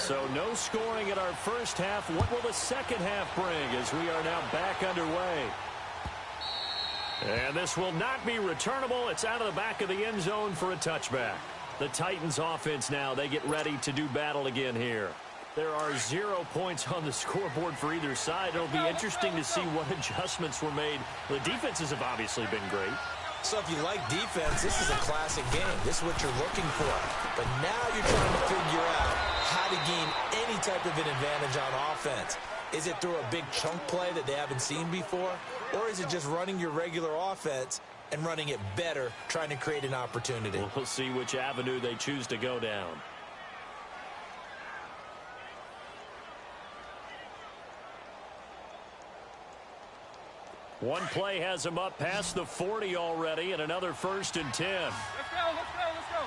So no scoring in our first half. What will the second half bring as we are now back underway? And this will not be returnable. It's out of the back of the end zone for a touchback. The Titans offense now, they get ready to do battle again here. There are 0 points on the scoreboard for either side. It'll be interesting to see what adjustments were made. The defenses have obviously been great. So if you like defense, this is a classic game. This is what you're looking for. But now you're trying to figure out how to gain any type of an advantage on offense. Is it through a big chunk play that they haven't seen before? Or is it just running your regular offense and running it better, trying to create an opportunity? We'll see which avenue they choose to go down. One play has him up past the 40 already, and another 1st and 10. Let's go, let's go, let's go.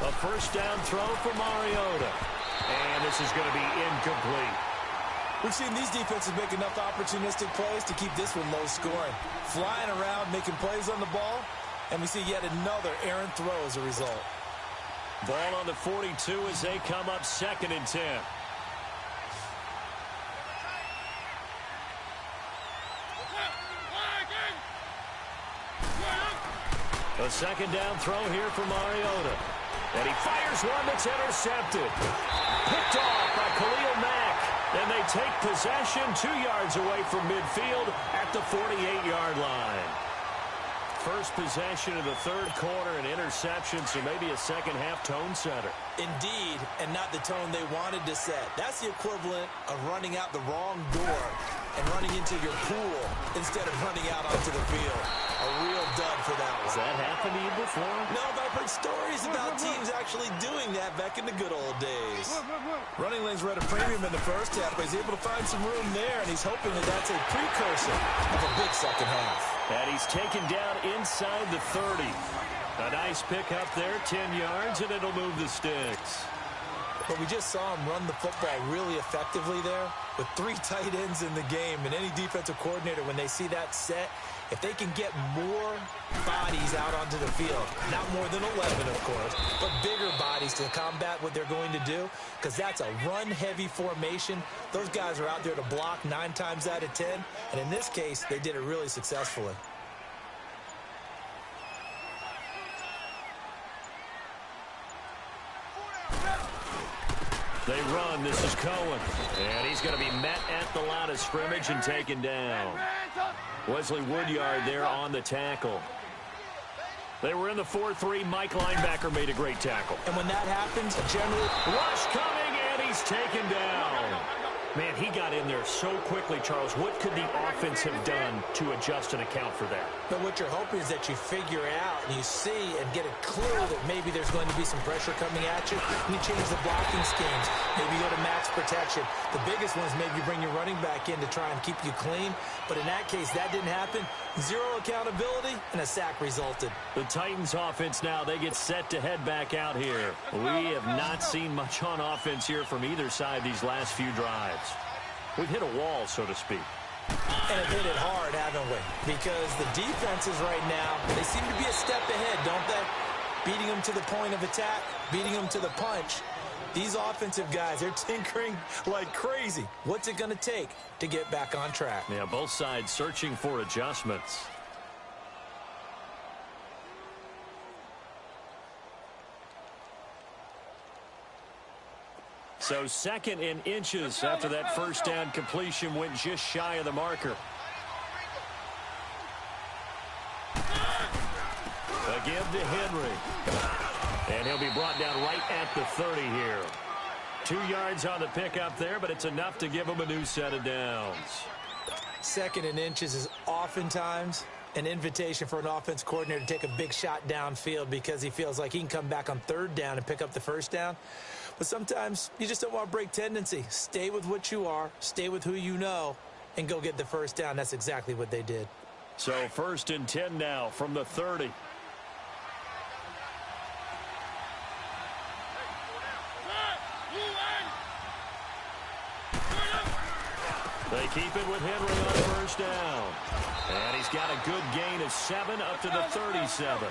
A first down throw for Mariota. And this is going to be incomplete. We've seen these defenses make enough opportunistic plays to keep this one low scoring. Flying around, making plays on the ball, and we see yet another errant throw as a result. Ball on the 42 as they come up 2nd and 10. A second down throw here for Mariota. And he fires one that's intercepted. Picked off by Khalil Mack. And they take possession 2 yards away from midfield at the 48-yard line. First possession of the third quarter, an interception, so maybe a second-half tone setter. Indeed, and not the tone they wanted to set. That's the equivalent of running out the wrong door and running into your pool instead of running out onto the field. A real dud for that one. Has that happened to you before? No, but I've heard stories about teams actually doing that back in the good old days. Running lanes were at a premium in the first half, but he's able to find some room there, and he's hoping that that's a precursor of a big second half. And he's taken down inside the 30. A nice pick up there, 10 yards, and it'll move the sticks. But we just saw him run the football really effectively there with 3 tight ends in the game. And any defensive coordinator, when they see that set, if they can get more bodies out onto the field, not more than 11, of course, but bigger bodies to combat what they're going to do, because that's a run-heavy formation. Those guys are out there to block 9 times out of 10. And in this case, they did it really successfully. They run. This is Cohen. And he's going to be met at the line of scrimmage and taken down. Wesley Woodyard there on the tackle. They were in the 4-3. Mike linebacker made a great tackle. And when that happens, generally... Rush coming, and he's taken down. Man, he got in there so quickly, Charles. What could the offense have done to adjust and account for that? But what you're hoping is that you figure out and you see and get a clue that maybe there's going to be some pressure coming at you, and you change the blocking schemes. Maybe you go to max protection. The biggest one is maybe you bring your running back in to try and keep you clean. But in that case, that didn't happen. 0 accountability, and a sack resulted. The Titans offense now, they get set to head back out here. We have not seen much on offense here from either side these last few drives. We've hit a wall, so to speak. And have hit it hard, haven't we? Because the defenses right now, they seem to be a step ahead, don't they? Beating them to the point of attack, beating them to the punch. These offensive guys, they're tinkering like crazy. What's it going to take to get back on track? Yeah, both sides searching for adjustments. So 2nd and inches after that first down completion went just shy of the marker. Again to Henry. And he'll be brought down right at the 30 here. 2 yards on the pickup there, but it's enough to give him a new set of downs. 2nd and inches is oftentimes an invitation for an offense coordinator to take a big shot downfield because he feels like he can come back on 3rd down and pick up the first down. But sometimes you just don't want to break tendency. Stay with what you are, stay with who you know, and go get the first down. That's exactly what they did. So 1st and 10 now from the 30. They keep it with Henry on 1st down. And he's got a good gain of 7 up to the 37.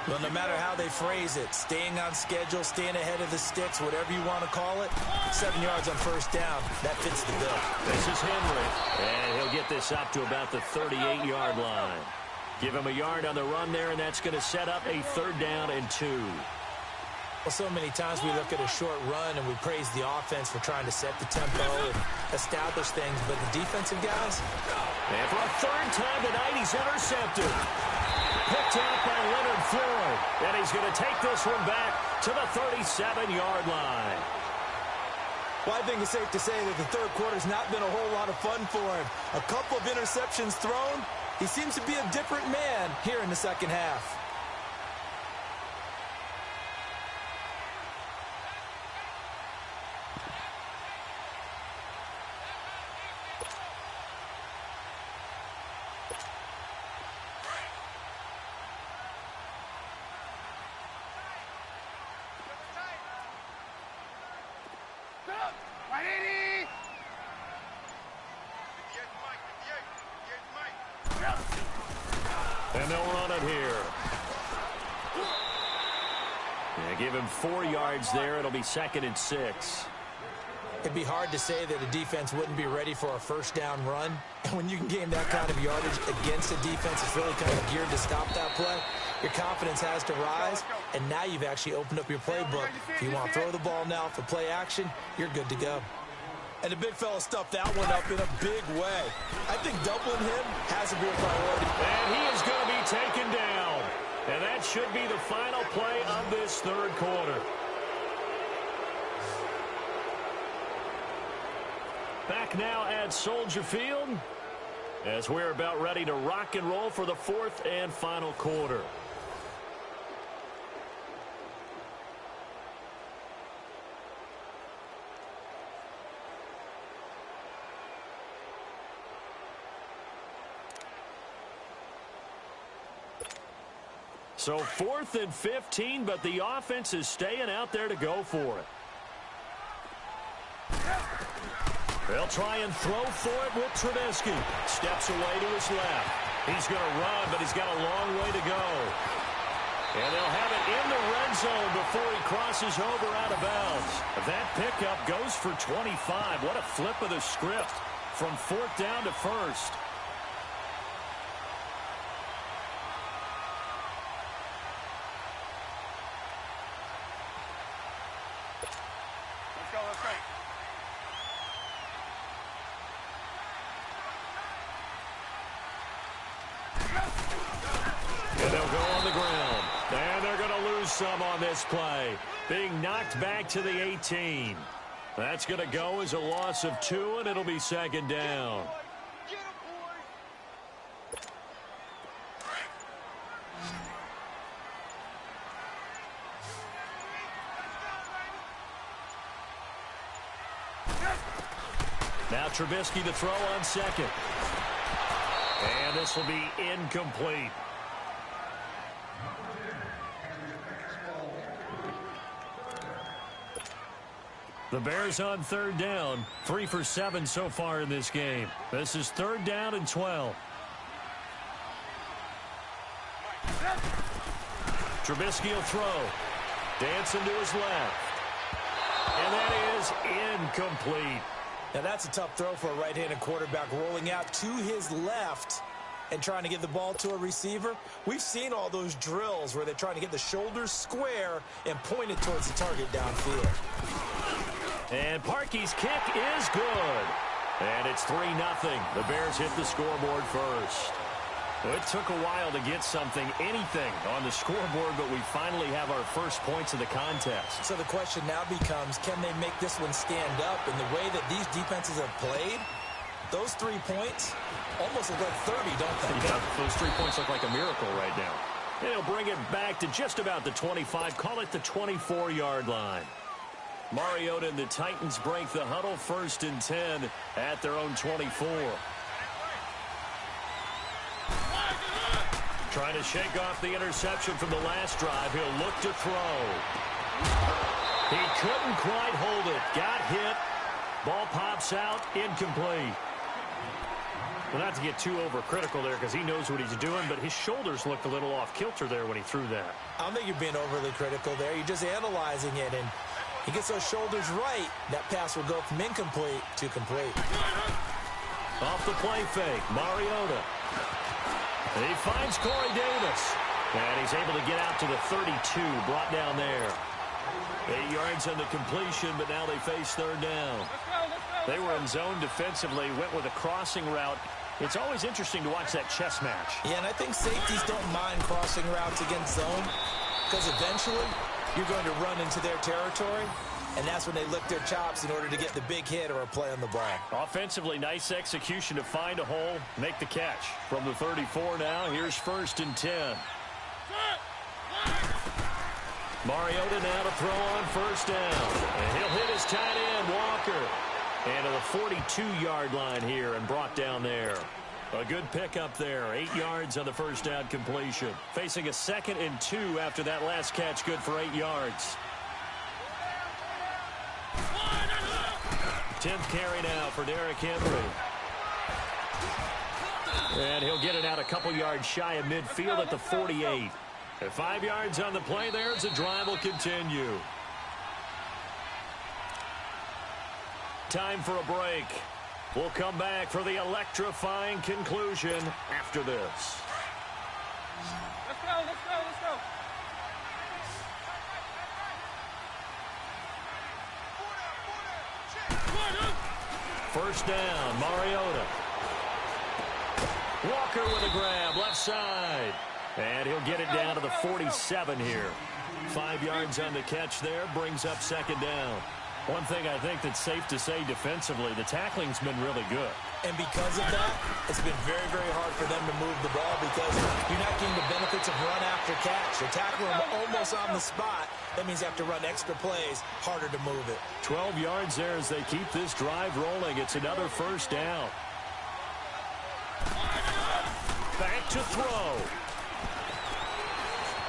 Well, no matter how they phrase it, staying on schedule, staying ahead of the sticks, whatever you want to call it, 7 yards on first down, that fits the bill. This is Henry, and he'll get this up to about the 38-yard line. Give him a yard on the run there, and that's going to set up a 3rd down and 2. Well, so many times we look at a short run and we praise the offense for trying to set the tempo and establish things, but the defensive guys? And for a 3rd time tonight, he's intercepted. Picked out by Leonard Floyd, and he's going to take this one back to the 37-yard line. Well, I think it's safe to say that the 3rd quarter's not been a whole lot of fun for him. A couple of interceptions thrown. He seems to be a different man here in the 2nd half. And they'll run it here. Yeah, give him 4 yards there. It'll be 2nd and 6. It'd be hard to say that a defense wouldn't be ready for a 1st down run. And when you can gain that kind of yardage against a defense that's really kind of geared to stop that play, your confidence has to rise, and now you've actually opened up your playbook. If you want to throw the ball now for play action, you're good to go. And the big fella stuffed that one up in a big way. I think doubling him has to be a priority. And he is going to be taken down. And that should be the final play of this 3rd quarter. Back now at Soldier Field as we're about ready to rock and roll for the 4th and final quarter. So 4th and 15, but the offense is staying out there to go for it. They'll try and throw for it with Trubisky. Steps away to his left. He's going to run, but he's got a long way to go. And they'll have it in the red zone before he crosses over out of bounds. That pickup goes for 25. What a flip of the script from 4th down to 1st. And they'll go on the ground. And they're going to lose some on this play. Being knocked back to the 18. That's going to go as a loss of 2, and it'll be 2nd down. Now Trubisky to throw on 2nd. And this will be incomplete. The Bears on 3rd down. 3 for 7 so far in this game. This is 3rd down and 12. Trubisky will throw. Dancing to his left. And that is incomplete. Now, that's a tough throw for a right-handed quarterback, rolling out to his left and trying to get the ball to a receiver. We've seen all those drills where they're trying to get the shoulders square and point it towards the target downfield. And Parkey's kick is good. And it's 3-0. The Bears hit the scoreboard first. Well, it took a while to get something, anything, on the scoreboard, but we finally have our first points of the contest. So the question now becomes, can they make this one stand up? In the way that these defenses have played, those 3 points almost look like 30, don't they? Yeah, those 3 points look like a miracle right now. And he'll bring it back to just about the 25, call it the 24-yard line. Mariota and the Titans break the huddle, 1st and 10 at their own 24. Trying to shake off the interception from the last drive. He'll look to throw. He couldn't quite hold it. Got hit. Ball pops out. Incomplete. Well, not to get too overcritical there because he knows what he's doing, but his shoulders looked a little off kilter there when he threw that. I don't think you're being overly critical there. You're just analyzing it, and he gets those shoulders right. That pass will go from incomplete to complete. Off the play fake, Mariota. He finds Corey Davis, and he's able to get out to the 32, brought down there. 8 yards on the completion, but now they face third down. They were in zone defensively, went with a crossing route. It's always interesting to watch that chess match. Yeah, and I think safeties don't mind crossing routes against zone because eventually you're going to run into their territory, and that's when they lick their chops in order to get the big hit or a play on the ball. Offensively, nice execution to find a hole, make the catch. From the 34 now, here's 1st and 10. Mariota now to throw on 1st down. And he'll hit his tight end, Walker. And to the 42-yard line here and brought down there. A good pickup there. 8 yards on the 1st down completion. Facing a 2nd and 2 after that last catch, good for 8 yards. 10th carry now for Derrick Henry. And he'll get it out a couple yards shy of midfield at the 48. At 5 yards on the play there, as the drive will continue. Time for a break. We'll come back for the electrifying conclusion after this. Let's go, let's go, let's go. First down, Mariota. Walker with a grab, left side. And he'll get it down to the 47 here. 5 yards on the catch there, brings up 2nd down. One thing I think that's safe to say defensively, the tackling's been really good. And because of that, it's been very, very hard for them to move the ball because you're not getting the benefits of run after catch. You're tackling them almost on the spot. That means you have to run extra plays, harder to move it. 12 yards there as they keep this drive rolling. It's another 1st down. Back to throw.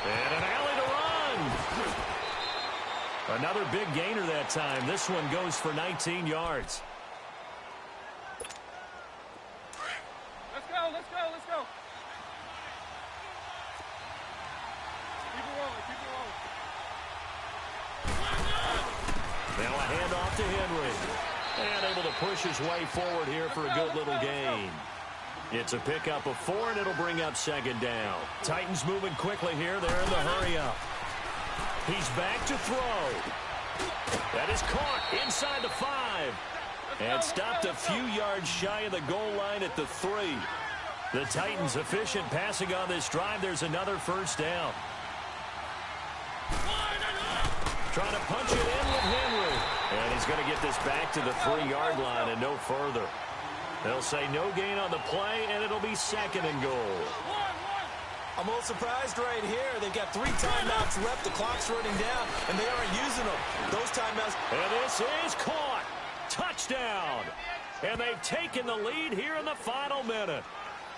And an alley to run. Another big gainer that time. This one goes for 19 yards. Let's go, let's go, let's go. Keep it rolling, keep it rolling. Now a handoff to Henry. And able to push his way forward here for a good little gain. It's a pickup of 4, and it'll bring up 2nd down. Titans moving quickly here. They're in the hurry-up. He's back to throw. That is caught inside the 5. And stopped a few yards shy of the goal line at the 3. The Titans efficient passing on this drive. There's another 1st down. Trying to punch it in with Henry. And he's going to get this back to the 3-yard line and no further. They'll say no gain on the play, and it'll be 2nd and goal. I'm a little surprised right here. They've got 3 timeouts left. The clock's running down, and they aren't using them. Those timeouts. And this is caught. Touchdown. And they've taken the lead here in the final minute.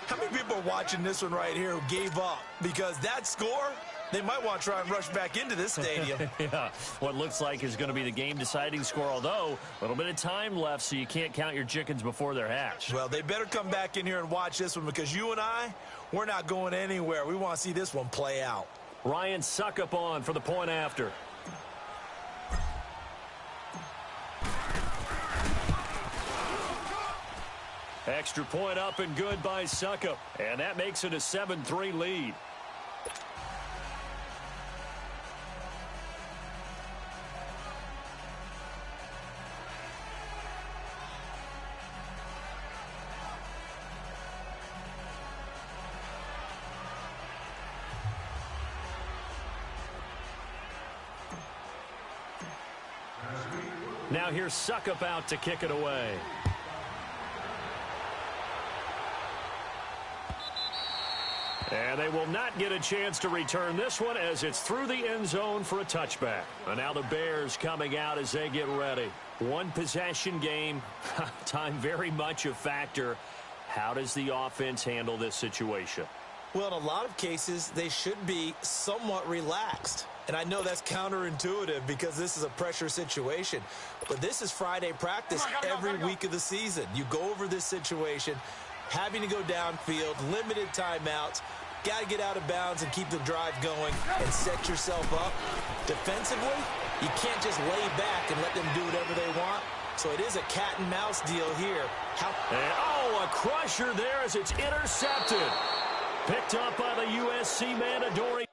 How many people are watching this one right here who gave up? Because that score, they might want to try and rush back into this stadium. Yeah, what looks like is going to be the game-deciding score, although a little bit of time left, so you can't count your chickens before they're hatched. Well, they better come back in here and watch this one because you and I, we're not going anywhere. We want to see this one play out. Ryan Suckup on for the point after. Extra point up and good by Suckup, and that makes it a 7-3 lead. Now here's Suckup out to kick it away. And they will not get a chance to return this one as it's through the end zone for a touchback. And now the Bears coming out as they get ready. One possession game. Time very much a factor. How does the offense handle this situation? Well, in a lot of cases, they should be somewhat relaxed. And I know that's counterintuitive because this is a pressure situation. But this is Friday practice every week of the season. You go over this situation. having to go downfield, limited timeouts. Got to get out of bounds and keep the drive going and set yourself up. Defensively, you can't just lay back and let them do whatever they want. So it is a cat and mouse deal here. A crusher there as it's intercepted. Picked up by the USC man, Adoree.